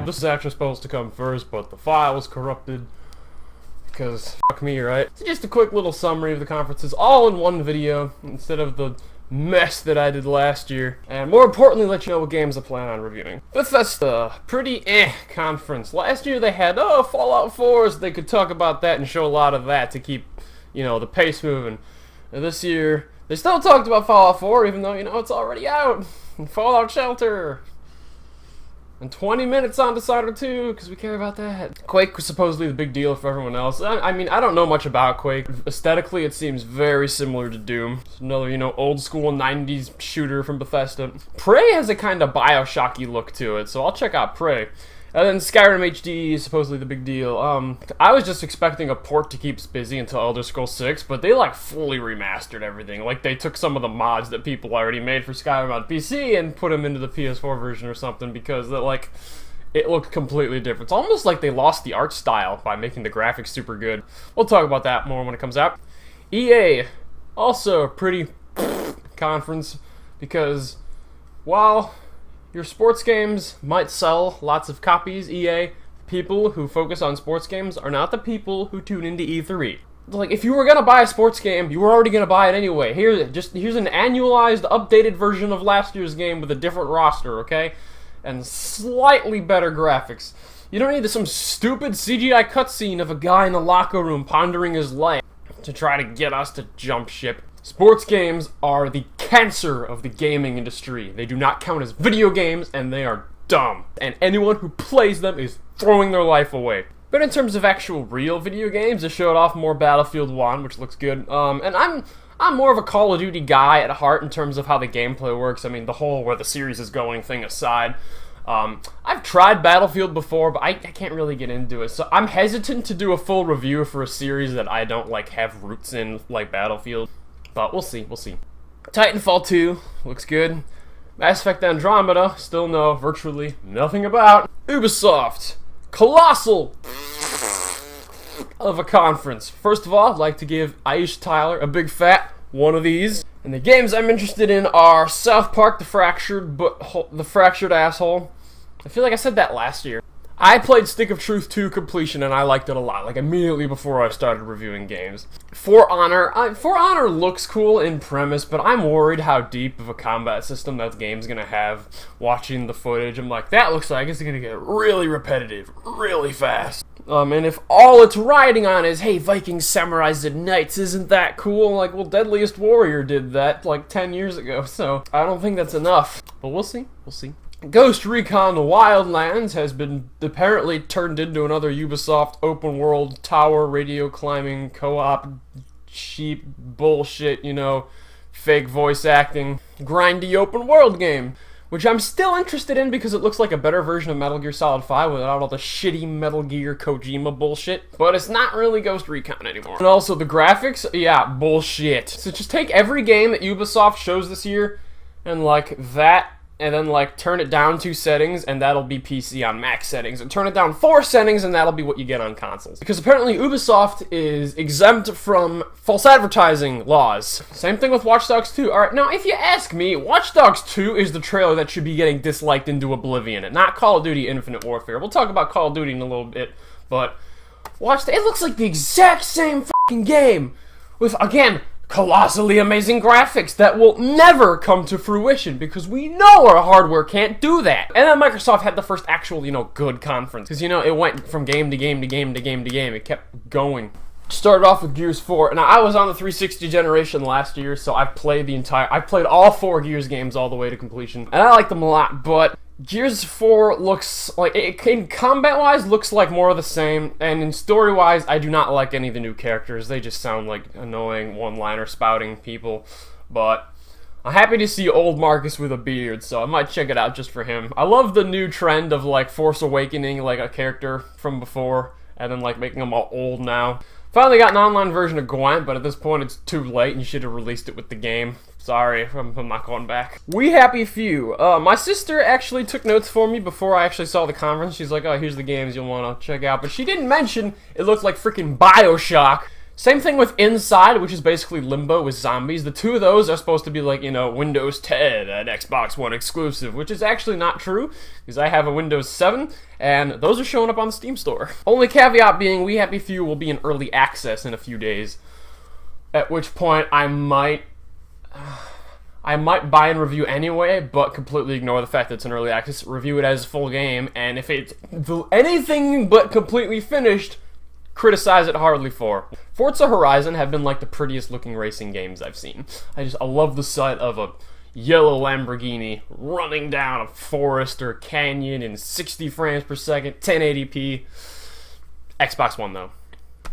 this is actually supposed to come first, but the file was corrupted. Because fuck me, right? So just a quick little summary of the conferences, all in one video, instead of the mess that I did last year. And more importantly, let you know what games I plan on reviewing. Bethesda, pretty conference. Last year they had, Fallout 4, so they could talk about that and show a lot of that to keep, you know, the pace moving. And this year, they still talked about Fallout 4, even though, you know, it's already out. And Fallout Shelter. And 20 minutes on Decider 2, because we care about that. Quake was supposedly the big deal for everyone else. I mean, I don't know much about Quake. Aesthetically, it seems very similar to Doom. It's another, you know, old school 90s shooter from Bethesda. Prey has a kind of Bioshocky look to it, so I'll check out Prey. And then Skyrim HD is supposedly the big deal. I was just expecting a port to keep us busy until Elder Scrolls 6, but they like fully remastered everything. Like they took some of the mods that people already made for Skyrim on PC and put them into the PS4 version or something because like it looked completely different. It's almost like they lost the art style by making the graphics super good. We'll talk about that more when it comes out. EA, also a pretty conference because while your sports games might sell lots of copies, EA, people who focus on sports games are not the people who tune into E3. Like, if you were gonna buy a sports game, you were already gonna buy it anyway. Here's an annualized, updated version of last year's game with a different roster, okay? And slightly better graphics. You don't need some stupid CGI cutscene of a guy in a locker room pondering his life to try to get us to jump ship. Sports games are the cancer of the gaming industry. They do not count as video games, and they are dumb. And anyone who plays them is throwing their life away. But in terms of actual real video games, they showed off more Battlefield 1, which looks good. And I'm more of a Call of Duty guy at heart in terms of how the gameplay works. I mean, the whole where the series is going thing aside. I've tried Battlefield before, but I can't really get into it. So I'm hesitant to do a full review for a series that I don't like have roots in, like Battlefield. But we'll see. Titanfall 2 looks good. Mass Effect Andromeda, still know virtually nothing about. Ubisoft, colossal of a conference. First of all, I'd like to give Aisha Tyler a big fat one of these. And the games I'm interested in are South Park: The Fractured Asshole. I feel like I said that last year. I played Stick of Truth 2 completion and I liked it a lot, like immediately before I started reviewing games. For Honor looks cool in premise, but I'm worried how deep of a combat system that game's gonna have. Watching the footage, I'm like, that looks like it's gonna get really repetitive, really fast. And if all it's riding on is, hey, Vikings, samurais, and knights, isn't that cool? Like, well, Deadliest Warrior did that like 10 years ago, so I don't think that's enough. But we'll see. Ghost Recon Wildlands has been apparently turned into another Ubisoft open world tower radio climbing co-op cheap bullshit, you know, fake voice acting, grindy open world game, which I'm still interested in because it looks like a better version of Metal Gear Solid 5 without all the shitty Metal Gear Kojima bullshit, but it's not really Ghost Recon anymore. And also the graphics, yeah, bullshit. So just take every game that Ubisoft shows this year and like that, and then like turn it down 2 settings and that'll be PC on max settings, and turn it down 4 settings and that'll be what you get on consoles. Because apparently Ubisoft is exempt from false advertising laws. Same thing with Watch Dogs 2. Alright, now if you ask me, Watch Dogs 2 is the trailer that should be getting disliked into oblivion, and not Call of Duty Infinite Warfare. We'll talk about Call of Duty in a little bit, but it looks like the exact same fucking game with, again, colossally amazing graphics that will never come to fruition because we know our hardware can't do that. And then Microsoft had the first actual, you know, good conference because, you know, it went from game to game to game to game to game. It kept going. Started off with Gears 4. Now, I was on the 360 generation last year, so I've played all 4 Gears games all the way to completion, and I like them a lot, but Gears 4 looks like, in combat-wise, looks like more of the same, and in story-wise, I do not like any of the new characters. They just sound like annoying one-liner spouting people, but I'm happy to see old Marcus with a beard, so I might check it out just for him. I love the new trend of, like, Force Awakening, like, a character from before, and then, like, making them all old now. Finally got an online version of Gwent, but at this point it's too late and you should have released it with the game. Sorry, I'm not going back. We Happy Few. My sister actually took notes for me before I actually saw the conference. She's like, oh, here's the games you'll want to check out. But she didn't mention it looked like freaking Bioshock. Same thing with Inside, which is basically Limbo with zombies. The two of those are supposed to be like, you know, Windows 10 and Xbox One exclusive, which is actually not true, because I have a Windows 7, and those are showing up on the Steam store. Only caveat being, We Happy Few will be in early access in a few days, at which point I might buy and review anyway, but completely ignore the fact that it's an early access, review it as a full game, and if it's anything but completely finished, criticize it hardly for. Forza Horizon have been like the prettiest looking racing games I've seen. I love the sight of a yellow Lamborghini running down a forest or a canyon in 60 frames per second, 1080p. Xbox One though,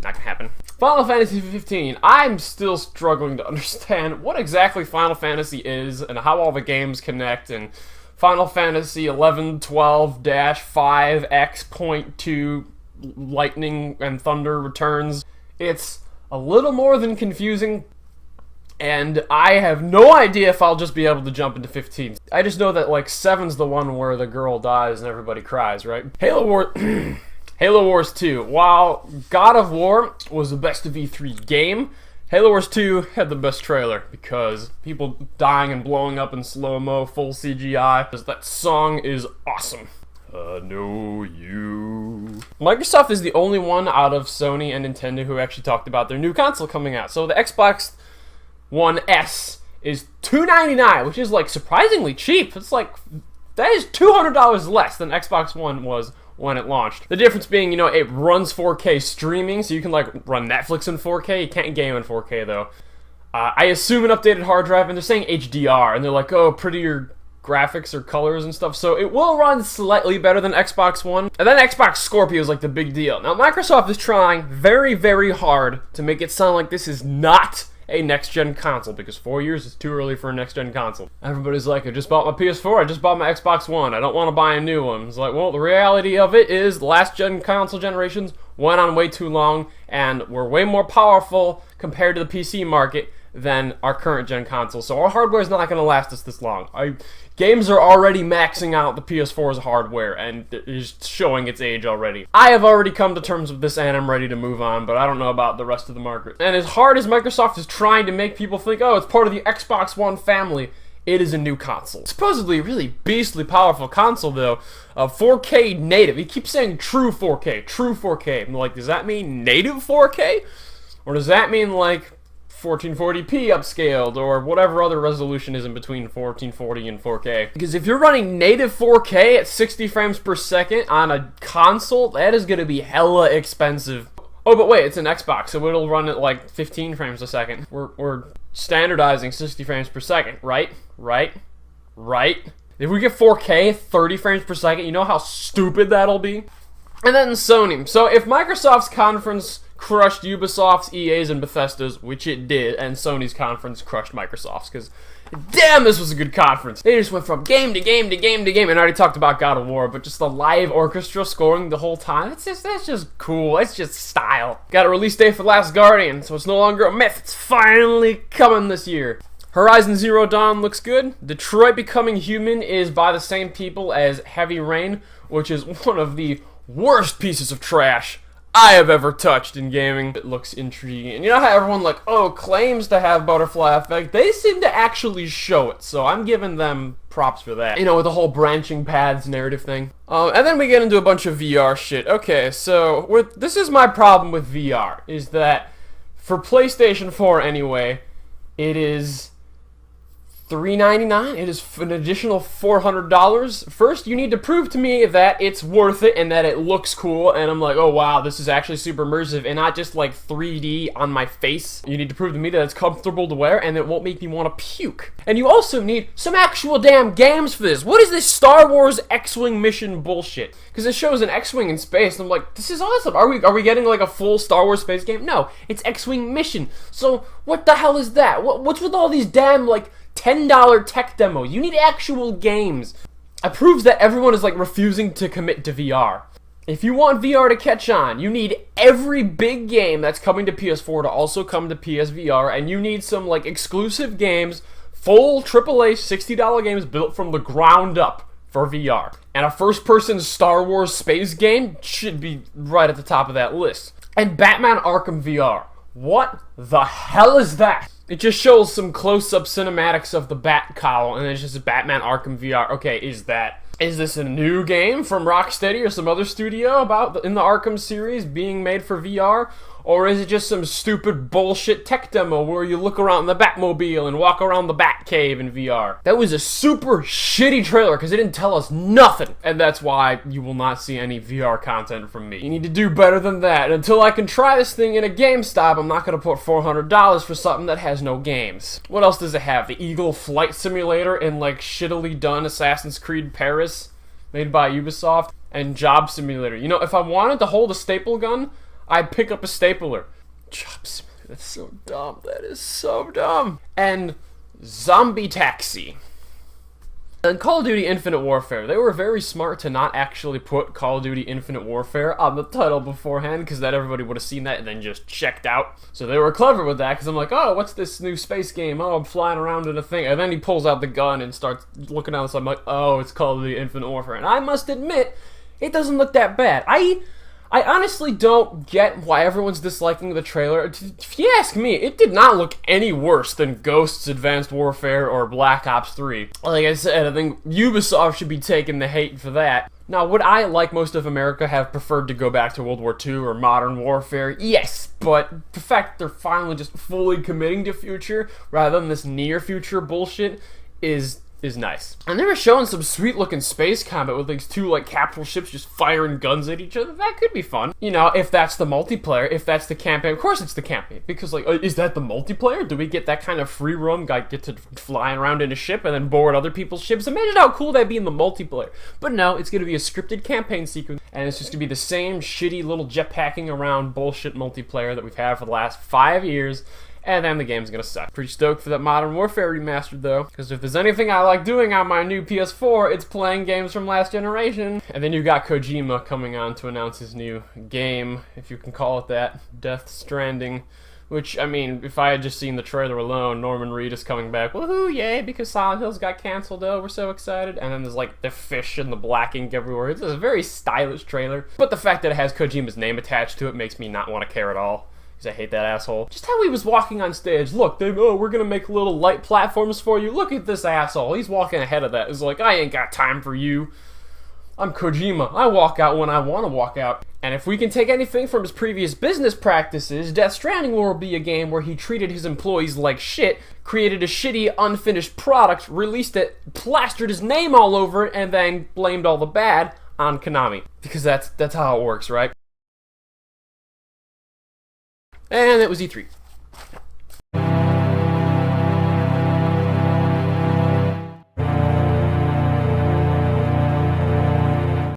not gonna happen. Final Fantasy 15. I'm still struggling to understand what exactly Final Fantasy is and how all the games connect, and Final Fantasy 11, 12-5X.2 Lightning and Thunder Returns. It's a little more than confusing, and I have no idea if I'll just be able to jump into 15. I just know that like 7's the one where the girl dies and everybody cries, right? Halo Wars 2. While God of War was the best of E3 game, Halo Wars 2 had the best trailer because people dying and blowing up in slow-mo, full CGI. That song is awesome. I know you. Microsoft is the only one out of Sony and Nintendo who actually talked about their new console coming out. So the Xbox One S is $299, which is like surprisingly cheap. It's like, that is $200 less than Xbox One was when it launched. The difference being, you know, it runs 4K streaming, so you can like run Netflix in 4K. You can't game in 4K though. I assume an updated hard drive, and they're saying HDR, and they're like, oh, prettier graphics or colors and stuff, so it will run slightly better than Xbox One. And then Xbox Scorpio is like the big deal. Now Microsoft is trying very, very hard to make it sound like this is not a next-gen console, because 4 years is too early for a next-gen console. Everybody's like, I just bought my PS4, I just bought my Xbox One, I don't want to buy a new one. It's like, well, the reality of it is the last-gen console generations went on way too long and were way more powerful compared to the PC market than our current gen console. So our hardware is not going to last us this long. Games are already maxing out the PS4's hardware, and it is showing its age already. I have already come to terms with this, and I'm ready to move on, but I don't know about the rest of the market. And as hard as Microsoft is trying to make people think, oh, it's part of the Xbox One family, it is a new console. Supposedly a really beastly powerful console, though. 4K native. He keeps saying true 4K, true 4K. I'm like, does that mean native 4K? Or does that mean, like, 1440p upscaled, or whatever other resolution is in between 1440 and 4K. Because if you're running native 4K at 60 frames per second on a console, that is going to be hella expensive. Oh, but wait, it's an Xbox, so it'll run at like 15 frames a second. We're standardizing 60 frames per second, right? Right? If we get 4K, 30 frames per second, you know how stupid that'll be? And then Sony. So if Microsoft's conference crushed Ubisoft's, EA's, and Bethesda's, which it did, and Sony's conference crushed Microsoft's, because damn, this was a good conference. They just went from game to game to game to game, and I already talked about God of War, but just the live orchestra scoring the whole time, that's just cool. It's just style. Got a release date for Last Guardian, so it's no longer a myth. It's finally coming this year. Horizon Zero Dawn looks good. Detroit Becoming Human is by the same people as Heavy Rain, which is one of the worst pieces of trash I have ever touched in gaming. It looks intriguing. And you know how everyone like, oh, claims to have butterfly effect? They seem to actually show it, so I'm giving them props for that. You know, with the whole branching paths narrative thing. And then we get into a bunch of VR shit. Okay, so this is my problem with VR, is that for PlayStation 4 anyway, it is $399. It is an additional $400. First, you need to prove to me that it's worth it and that it looks cool, and I'm like, oh wow, this is actually super immersive and not just like 3D on my face. You need to prove to me that it's comfortable to wear and it won't make me want to puke. And you also need some actual damn games for this. What is this Star Wars X-Wing mission bullshit? Because it shows an X-Wing in space, and I'm like, this is awesome. Are we getting like a full Star Wars space game? No, it's X-Wing mission. So what the hell is that? What's with all these damn like $10 tech demos? You need actual games. It proves that everyone is like refusing to commit to VR. If you want VR to catch on, you need every big game that's coming to PS4 to also come to PSVR, and you need some like exclusive games, full AAA $60 games built from the ground up for VR. And a first-person Star Wars space game should be right at the top of that list. And Batman Arkham VR. What the hell is that? It just shows some close-up cinematics of the Bat cowl, and it's just a Batman Arkham VR. Okay, is this a new game from Rocksteady or some other studio in the Arkham series being made for VR? Or is it just some stupid bullshit tech demo where you look around the Batmobile and walk around the Batcave in VR? That was a super shitty trailer because it didn't tell us nothing. And that's why you will not see any VR content from me. You need to do better than that. Until I can try this thing in a GameStop, I'm not going to put $400 for something that has no games. What else does it have? The Eagle Flight Simulator and like shittily done Assassin's Creed Paris made by Ubisoft and Job Simulator. You know, if I wanted to hold a staple gun, I'd pick up a stapler. Job Simulator, that's so dumb. That is so dumb. And Zombie Taxi. And Call of Duty Infinite Warfare. They were very smart to not actually put Call of Duty Infinite Warfare on the title beforehand, because that everybody would have seen that and then just checked out. So they were clever with that, because I'm like, oh, what's this new space game? Oh, I'm flying around in a thing. And then he pulls out the gun and starts looking at us. I'm like, oh, it's Call of Duty Infinite Warfare. And I must admit, it doesn't look that bad. I honestly don't get why everyone's disliking the trailer. If you ask me, it did not look any worse than Ghosts Advanced Warfare or Black Ops 3. Like I said, I think Ubisoft should be taking the hate for that. Now, would I, like most of America, have preferred to go back to World War II or Modern Warfare? Yes, but the fact that they're finally just fully committing to future rather than this near future bullshit is nice. And they were showing some sweet looking space combat with like two like capital ships just firing guns at each other. That could be fun. You know, if that's the multiplayer, if that's the campaign. Of course it's the campaign, because like, is that the multiplayer? Do we get that kind of free roam? Get to fly around in a ship and then board other people's ships? Imagine how cool that'd be in the multiplayer. But no, it's gonna be a scripted campaign sequence, and it's just gonna be the same shitty little jetpacking around bullshit multiplayer that we've had for the last 5 years. And then the game's gonna suck. Pretty stoked for that Modern Warfare remastered though, because if there's anything I like doing on my new PS4, it's playing games from last generation. And then you got Kojima coming on to announce his new game, if you can call it that, Death Stranding. Which, I mean, if I had just seen the trailer alone, Norman Reedus coming back, woohoo, yay, because Silent Hills got canceled, oh, we're so excited. And then there's like the fish and the black ink everywhere. It's a very stylish trailer. But the fact that it has Kojima's name attached to it makes me not want to care at all. Because I hate that asshole. Just how he was walking on stage. Look, we're gonna make little light platforms for you. Look at this asshole. He's walking ahead of that. It's like, I ain't got time for you. I'm Kojima. I walk out when I want to walk out. And if we can take anything from his previous business practices, Death Stranding will be a game where he treated his employees like shit, created a shitty, unfinished product, released it, plastered his name all over it, and then blamed all the bad on Konami. Because that's how it works, right? And it was E3.